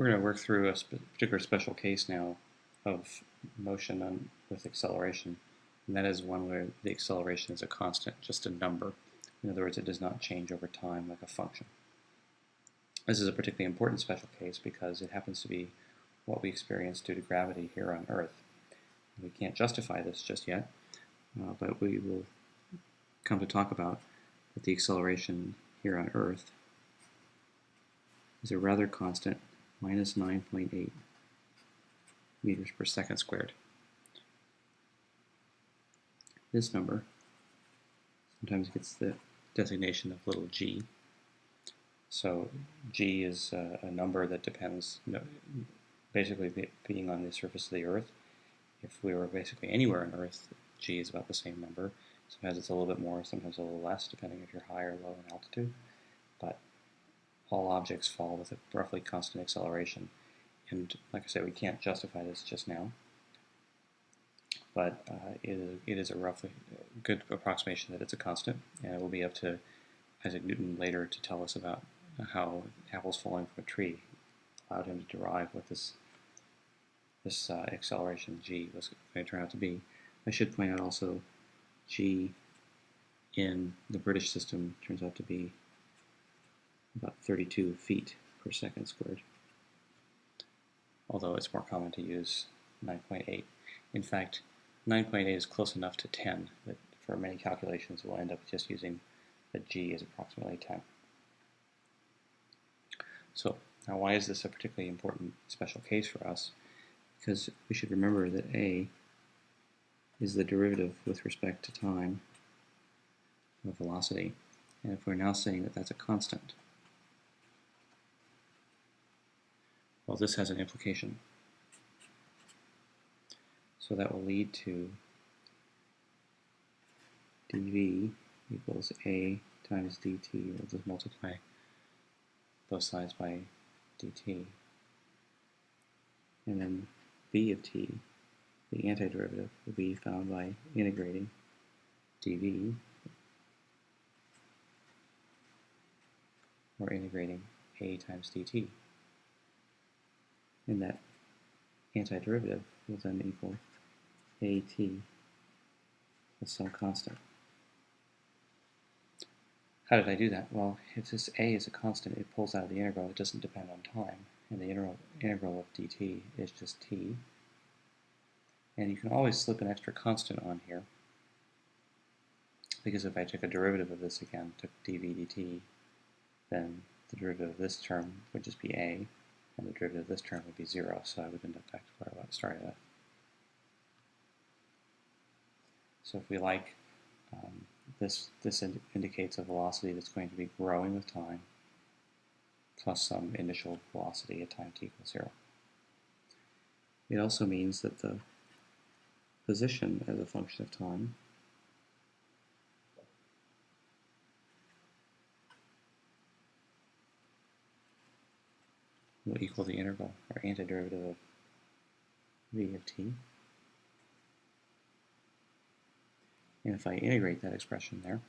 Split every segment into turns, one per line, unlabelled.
We're going to work through a particular special case now of motion with acceleration, and that is one where the acceleration is a constant, just a number. In other words, it does not change over time like a function. This is a particularly important special case because it happens to be what we experience due to gravity here on Earth. We can't justify this just yet, but we will come to talk about that the acceleration here on Earth is a rather constant, minus 9.8 meters per second squared. This number sometimes gets the designation of little g. So g is a number that depends, basically being on the surface of the Earth. If we were basically anywhere on Earth, g is about the same number. Sometimes it's a little bit more, sometimes a little less, depending if you're high or low in altitude. But all objects fall with a roughly constant acceleration. And like I said, we can't justify this just now. But it is a roughly good approximation that it's a constant. And it will be up to Isaac Newton later to tell us about how apples falling from a tree allowed him to derive what this acceleration g was going to turn out to be. I should point out also g in the British system turns out to be about 32 feet per second squared, although it's more common to use 9.8. In fact, 9.8 is close enough to 10 that for many calculations we'll end up just using that g is approximately 10. So now why is this a particularly important special case for us? Because we should remember that a is the derivative with respect to time of velocity. And if we're now saying that that's a constant, well, this has an implication. So that will lead to dv equals a times dt. We'll just multiply both sides by dt. And then v of t, the antiderivative, will be found by integrating dv, or integrating a times dt. And that antiderivative will then equal at with some constant. How did I do that? Well, if this a is a constant, it pulls out of the integral. It doesn't depend on time. And the integral of dt is just t. And you can always slip an extra constant on here, because if I took a derivative of this again, took dv dt, then the derivative of this term would just be a, and the derivative of this term would be 0, so I would end up back to where I started at. So if we like, this indicates a velocity that's going to be growing with time, plus some initial velocity at time t equals 0. It also means that the position as a function of time will equal the integral, or antiderivative of v of t. And if I integrate that expression there,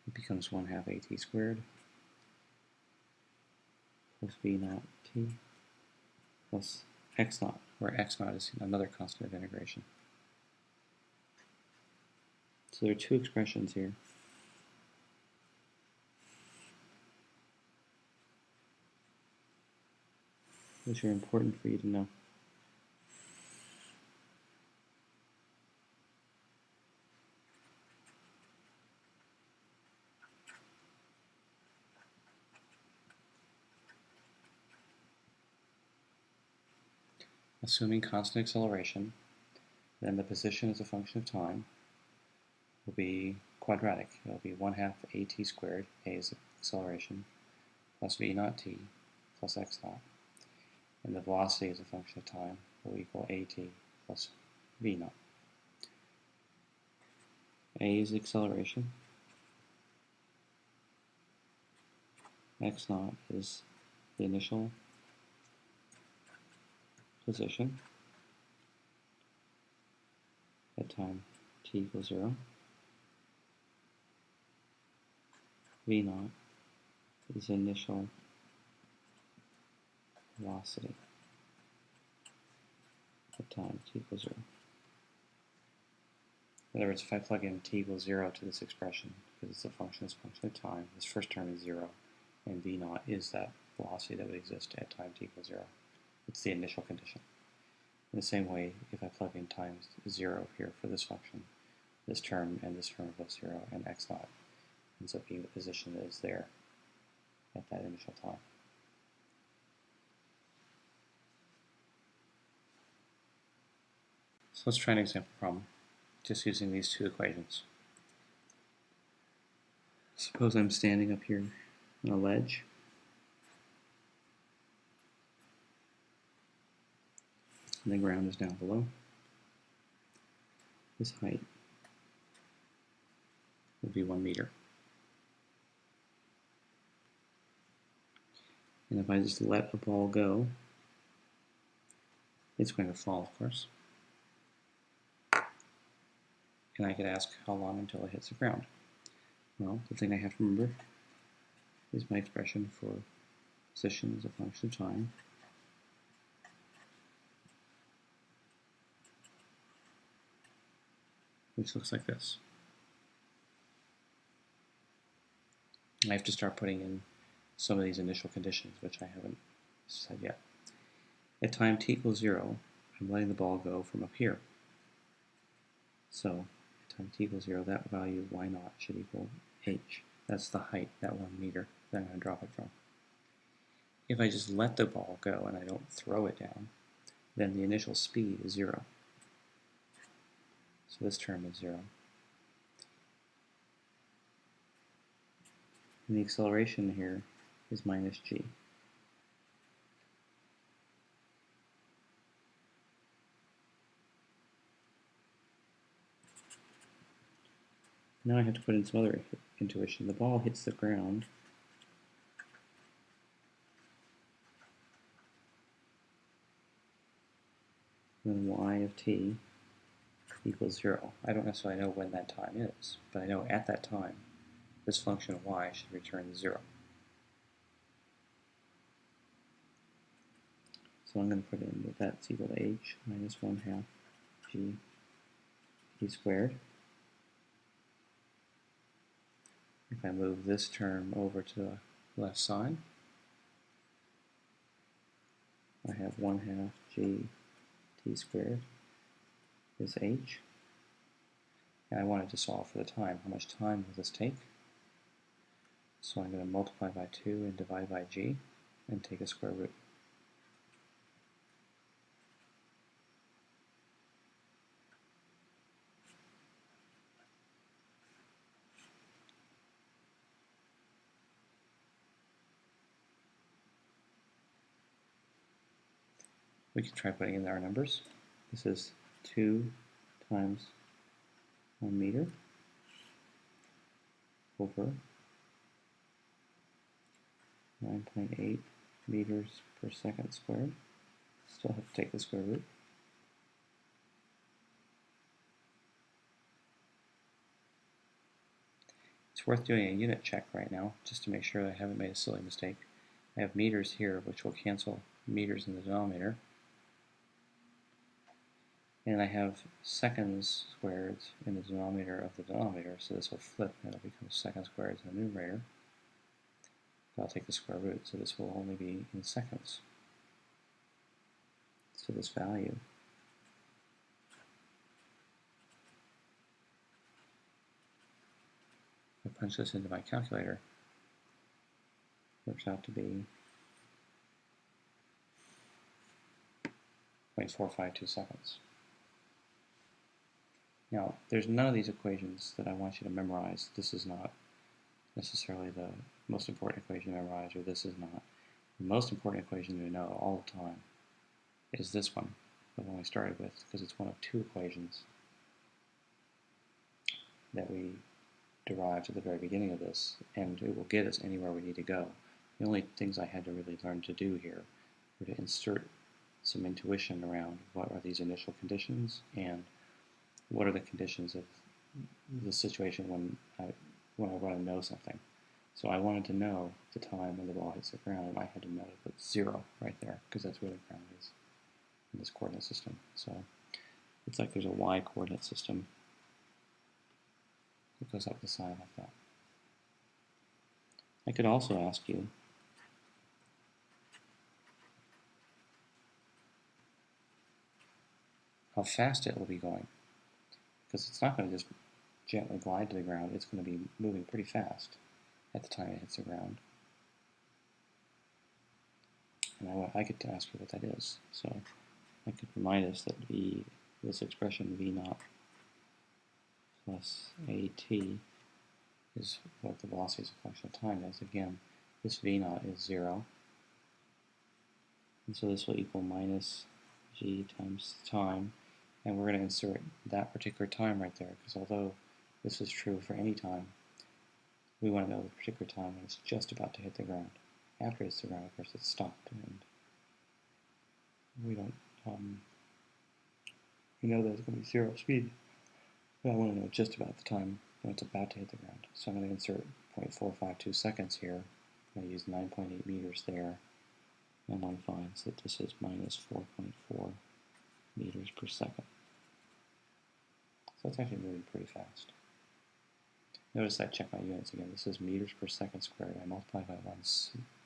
it becomes 1/2 at squared plus v naught t plus x naught, where x naught is another constant of integration. So there are two expressions here. Which are important for you to know. Assuming constant acceleration, then the position as a function of time will be quadratic. It will be 1/2 at squared, a is acceleration, plus v naught t plus x naught. And the velocity as a function of time will equal at plus v naught. A is acceleration, x naught is the initial position at time t equals 0. V naught is initial velocity at time t equals 0. In other words, if I plug in t equals 0 to this expression, because it's a function of time, this first term is 0, and v naught is that velocity that would exist at time t equals 0. It's the initial condition. In the same way, if I plug in times 0 here for this function, this term and this term are both 0, and x naught ends up being the position that is there at that initial time. So let's try an example problem, just using these two equations. Suppose I'm standing up here on a ledge. And the ground is down below. This height will be 1 meter. And if I just let a ball go, it's going to fall, of course. And I could ask how long until it hits the ground. Well, the thing I have to remember is my expression for position as a function of time. Which looks like this. I have to start putting in some of these initial conditions, which I haven't said yet. At time t equals 0, I'm letting the ball go from up here. So, at time t equals 0, that value y naught should equal h. That's the height, that 1 meter that I'm going to drop it from. If I just let the ball go and I don't throw it down, then the initial speed is 0. So this term is 0. And the acceleration here is minus g. Now I have to put in some other intuition. The ball hits the ground. Then y of t equals 0. I don't necessarily know when that time is, but I know at that time this function of y should return 0. So I'm going to put in that that's equal to h minus 1/2 g t squared. If I move this term over to the left side, I have 1/2 g t squared is h. And I wanted to solve for the time. How much time will this take? So I'm going to multiply by 2 and divide by g and take a square root. We can try putting in our numbers. This is 2 times 1 meter over 9.8 meters per second squared. Still have to take the square root. It's worth doing a unit check right now, just to make sure I haven't made a silly mistake. I have meters here, which will cancel meters in the denominator. And I have seconds squared in the denominator of the denominator, so this will flip and it'll become seconds squared in the numerator. I'll take the square root, so this will only be in seconds. So this value if I punch this into my calculator, works out to be 0.452 seconds. Now, there's none of these equations that I want you to memorize. This is not necessarily the most important equation to memorize, or this is not. The most important equation to know all the time is this one, the one we started with, because it's one of two equations that we derived at the very beginning of this, and it will get us anywhere we need to go. The only things I had to really learn to do here were to insert some intuition around what are these initial conditions and what are the conditions of the situation when I want to know something. So I wanted to know the time when the ball hits the ground, and I had to know to put 0 right there, because that's where the ground is in this coordinate system. So it's like there's a y coordinate system that goes up the side like that. I could also ask you, how fast it will be going, because it's not going to just gently glide to the ground. It's going to be moving pretty fast at the time it hits the ground. And I get to ask you what that is. So I could remind us that this expression v naught plus at is what the velocity as a function of time is. Again, this v naught is 0. And so this will equal minus g times time. And we're going to insert that particular time right there, because although this is true for any time, we want to know the particular time when it's just about to hit the ground. After it hits the ground, of course, it's stopped, and we don't, we know that it's going to be 0 speed, but I want to know just about the time when it's about to hit the ground. So I'm going to insert 0.452 seconds here. I'm going to use 9.8 meters there, and one finds that this is minus 4.4 meters per second. So it's actually moving pretty fast. Notice I check my units again. This is meters per second squared. I multiply by 1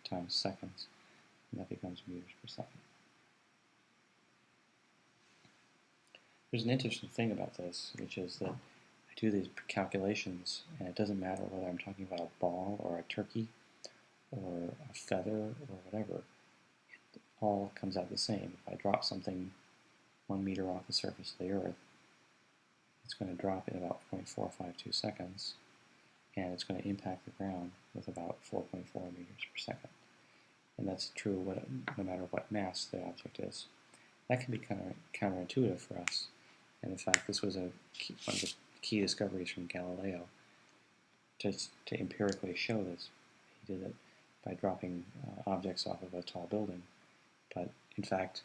times seconds, and that becomes meters per second. There's an interesting thing about this, which is that I do these calculations, and it doesn't matter whether I'm talking about a ball or a turkey or a feather or whatever. It all comes out the same. If I drop something 1 meter off the surface of the Earth, it's going to drop in about 0.452 seconds, and it's going to impact the ground with about 4.4 meters per second. And that's true no matter what mass the object is. That can be kind of counterintuitive for us. And in fact, this was one of the key discoveries from Galileo to empirically show this. He did it by dropping objects off of a tall building. But in fact,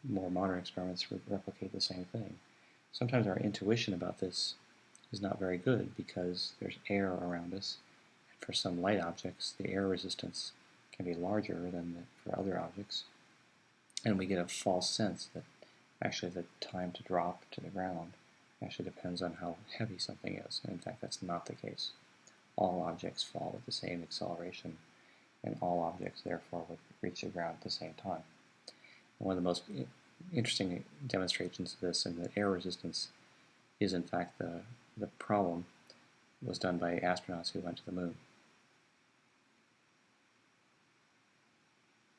more modern experiments would replicate the same thing. Sometimes our intuition about this is not very good because there's air around us. And for some light objects, the air resistance can be larger than for other objects. And we get a false sense that actually the time to drop to the ground actually depends on how heavy something is. And in fact, that's not the case. All objects fall with the same acceleration, and all objects therefore would reach the ground at the same time. And one of the most interesting demonstrations of this, and that air resistance is in fact the problem, was done by astronauts who went to the moon.